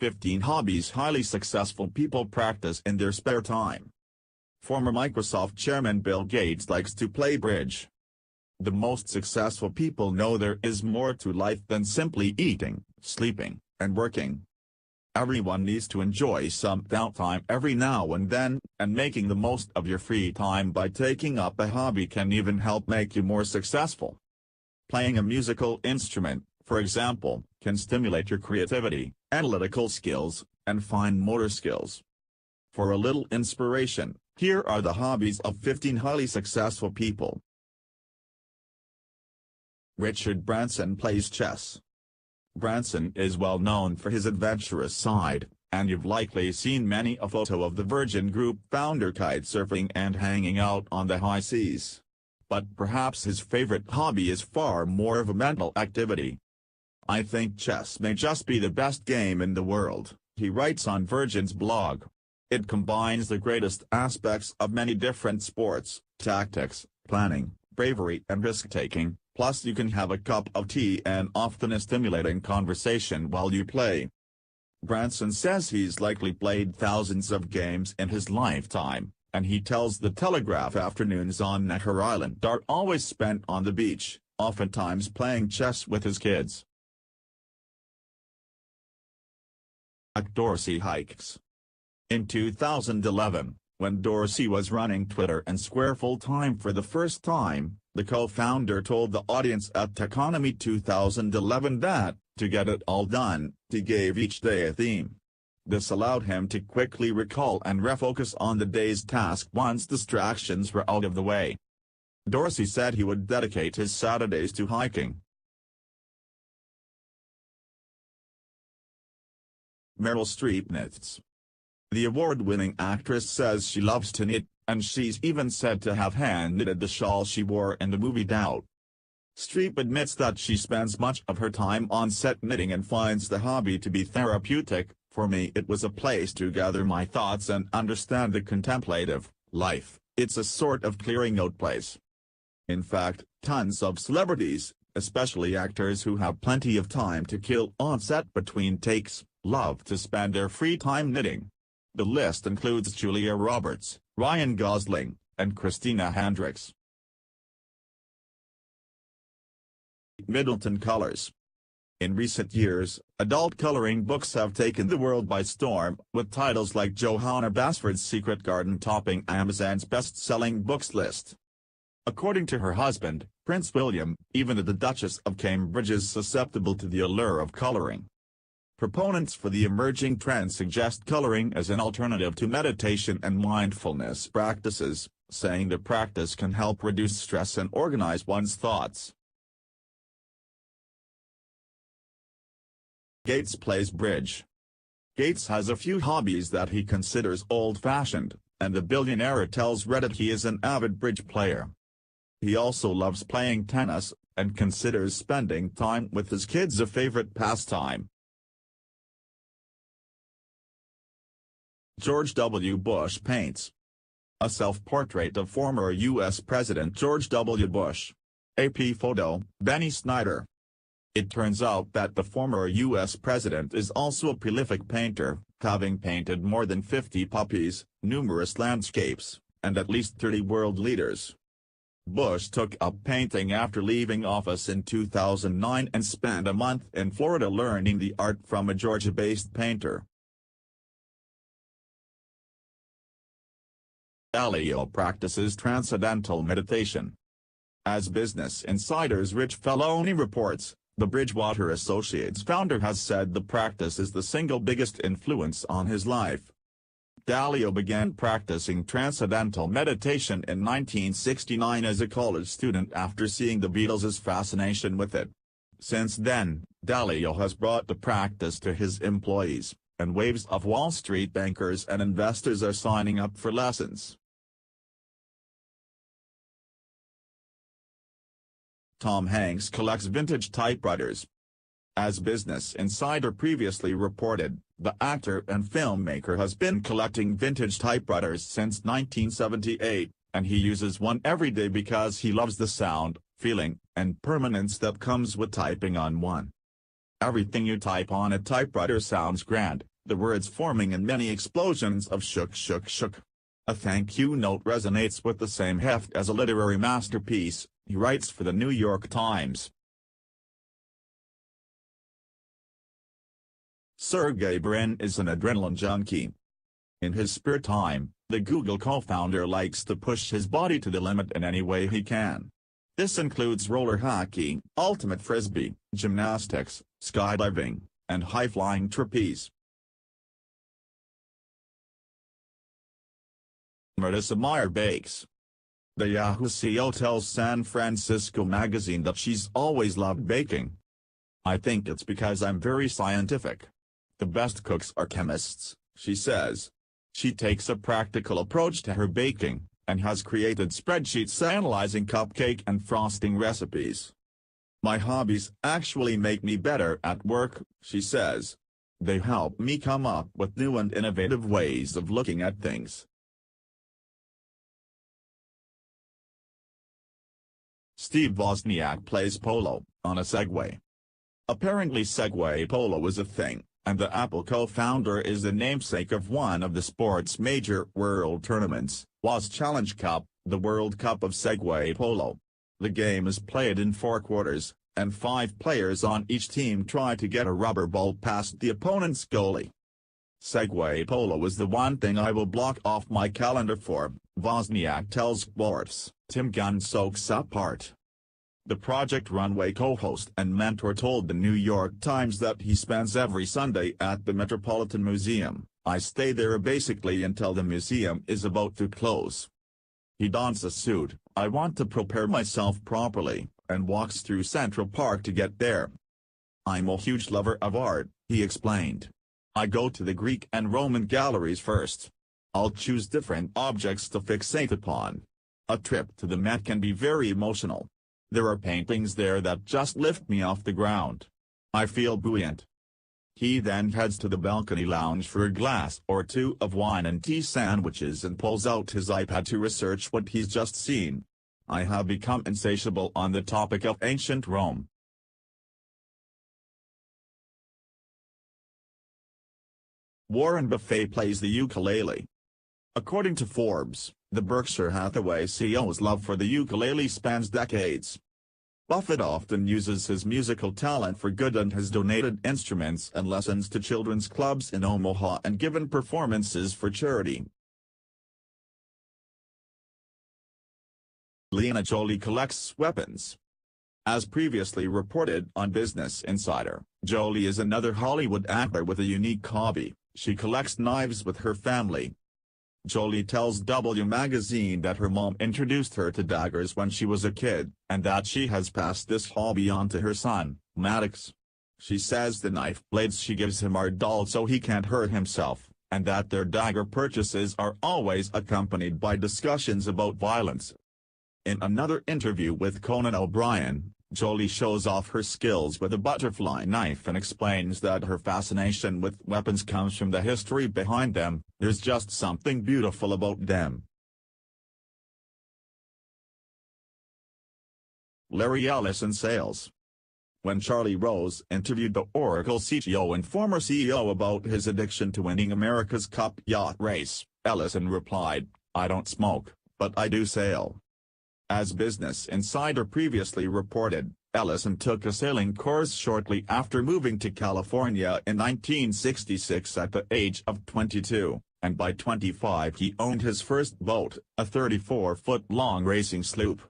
15 hobbies highly successful people practice in their spare time. Former Microsoft chairman Bill Gates likes to play bridge. The most successful people know there is more to life than simply eating, sleeping, and working. Everyone needs to enjoy some downtime every now and then, and making the most of your free time by taking up a hobby can even help make you more successful. Playing a musical instrument, for example, can stimulate your creativity, analytical skills, and fine motor skills. For a little inspiration, here are the hobbies of 15 highly successful people. Richard Branson plays chess. Branson is well known for his adventurous side, and you've likely seen many a photo of the Virgin Group founder kitesurfing and hanging out on the high seas. But perhaps his favorite hobby is far more of a mental activity. "I think chess may just be the best game in the world," he writes on Virgin's blog. "It combines the greatest aspects of many different sports, tactics, planning, bravery and risk-taking, plus you can have a cup of tea and often a stimulating conversation while you play." Branson says he's likely played thousands of games in his lifetime, and he tells The Telegraph afternoons on Necker Island are always spent on the beach, oftentimes playing chess with his kids. Dorsey hikes. In 2011, when Dorsey was running Twitter and Square full-time for the first time, the co-founder told the audience at Techonomy 2011 that, to get it all done, he gave each day a theme. This allowed him to quickly recall and refocus on the day's task once distractions were out of the way. Dorsey said he would dedicate his Saturdays to hiking. Meryl Streep knits. The award-winning actress says she loves to knit, and she's even said to have hand-knitted the shawl she wore in the movie Doubt. Streep admits that she spends much of her time on set knitting and finds the hobby to be therapeutic. "For me it was a place to gather my thoughts and understand the contemplative life. It's a sort of clearing out place." In fact, tons of celebrities, especially actors who have plenty of time to kill on set between takes, love to spend their free time knitting. The list includes Julia Roberts, Ryan Gosling, and Christina Hendricks. Middleton colors. In recent years, adult coloring books have taken the world by storm, with titles like Johanna Basford's Secret Garden topping Amazon's best-selling books list. According to her husband, Prince William, even the Duchess of Cambridge is susceptible to the allure of coloring. Proponents for the emerging trend suggest coloring as an alternative to meditation and mindfulness practices, saying the practice can help reduce stress and organize one's thoughts. Gates plays bridge. Gates has a few hobbies that he considers old-fashioned, and the billionaire tells Reddit he is an avid bridge player. He also loves playing tennis, and considers spending time with his kids a favorite pastime. George W. Bush paints. A self-portrait of former U.S. President George W. Bush. AP photo, Benny Snyder. It turns out that the former U.S. president is also a prolific painter, having painted more than 50 puppies, numerous landscapes, and at least 30 world leaders. Bush took up painting after leaving office in 2009 and spent a month in Florida learning the art from a Georgia-based painter. Dalio practices transcendental meditation. As Business Insider's Rich Feloni reports, the Bridgewater Associates founder has said the practice is the single biggest influence on his life. Dalio began practicing transcendental meditation in 1969 as a college student after seeing the Beatles' fascination with it. Since then, Dalio has brought the practice to his employees, and waves of Wall Street bankers and investors are signing up for lessons. Tom Hanks collects vintage typewriters. As Business Insider previously reported, the actor and filmmaker has been collecting vintage typewriters since 1978, and he uses one every day because he loves the sound, feeling, and permanence that comes with typing on one. "Everything you type on a typewriter sounds grand," the words forming in many explosions of shook shook shook. A thank you note resonates with the same heft as a literary masterpiece, he writes for the New York Times. Sergey Brin is an adrenaline junkie. In his spare time, the Google co-founder likes to push his body to the limit in any way he can. This includes roller hockey, ultimate frisbee, gymnastics, skydiving, and high-flying trapeze. Marissa Mayer bakes. The Yahoo CEO tells San Francisco magazine that she's always loved baking. "I think it's because I'm very scientific. The best cooks are chemists," she says. She takes a practical approach to her baking, and has created spreadsheets analyzing cupcake and frosting recipes. "My hobbies actually make me better at work," she says. "They help me come up with new and innovative ways of looking at things." Steve Wozniak plays polo on a Segway. Apparently Segway polo is a thing, and the Apple co-founder is the namesake of one of the sport's major world tournaments, Woz Challenge Cup, the World Cup of Segway Polo. The game is played in 4 quarters, and 5 players on each team try to get a rubber ball past the opponent's goalie. "Segway polo is the one thing I will block off my calendar for," Wozniak tells Sports. Tim Gunn soaks up part. The Project Runway co-host and mentor told the New York Times that he spends every Sunday at the Metropolitan Museum. "I stay there basically until the museum is about to close." He dons a suit, "I want to prepare myself properly," and walks through Central Park to get there. "I'm a huge lover of art," he explained. "I go to the Greek and Roman galleries first. I'll choose different objects to fixate upon. A trip to the Met can be very emotional. There are paintings there that just lift me off the ground. I feel buoyant." He then heads to the balcony lounge for a glass or 2 of wine and tea sandwiches and pulls out his iPad to research what he's just seen. "I have become insatiable on the topic of ancient Rome." Warren Buffett plays the ukulele. According to Forbes, the Berkshire Hathaway CEO's love for the ukulele spans decades. Buffett often uses his musical talent for good and has donated instruments and lessons to children's clubs in Omaha and given performances for charity. Angelina Jolie collects weapons. As previously reported on Business Insider, Jolie is another Hollywood actor with a unique hobby. She collects knives with her family. Jolie tells W magazine that her mom introduced her to daggers when she was a kid, and that she has passed this hobby on to her son, Maddox. She says the knife blades she gives him are dull so he can't hurt himself, and that their dagger purchases are always accompanied by discussions about violence. In another interview with Conan O'Brien, Jolie shows off her skills with a butterfly knife and explains that her fascination with weapons comes from the history behind them. "There's just something beautiful about them." Larry Ellison sales. When Charlie Rose interviewed the Oracle CTO and former CEO about his addiction to winning America's Cup yacht race, Ellison replied, "I don't smoke, but I do sail." As Business Insider previously reported, Ellison took a sailing course shortly after moving to California in 1966 at the age of 22, and by 25 he owned his first boat, a 34-foot-long racing sloop.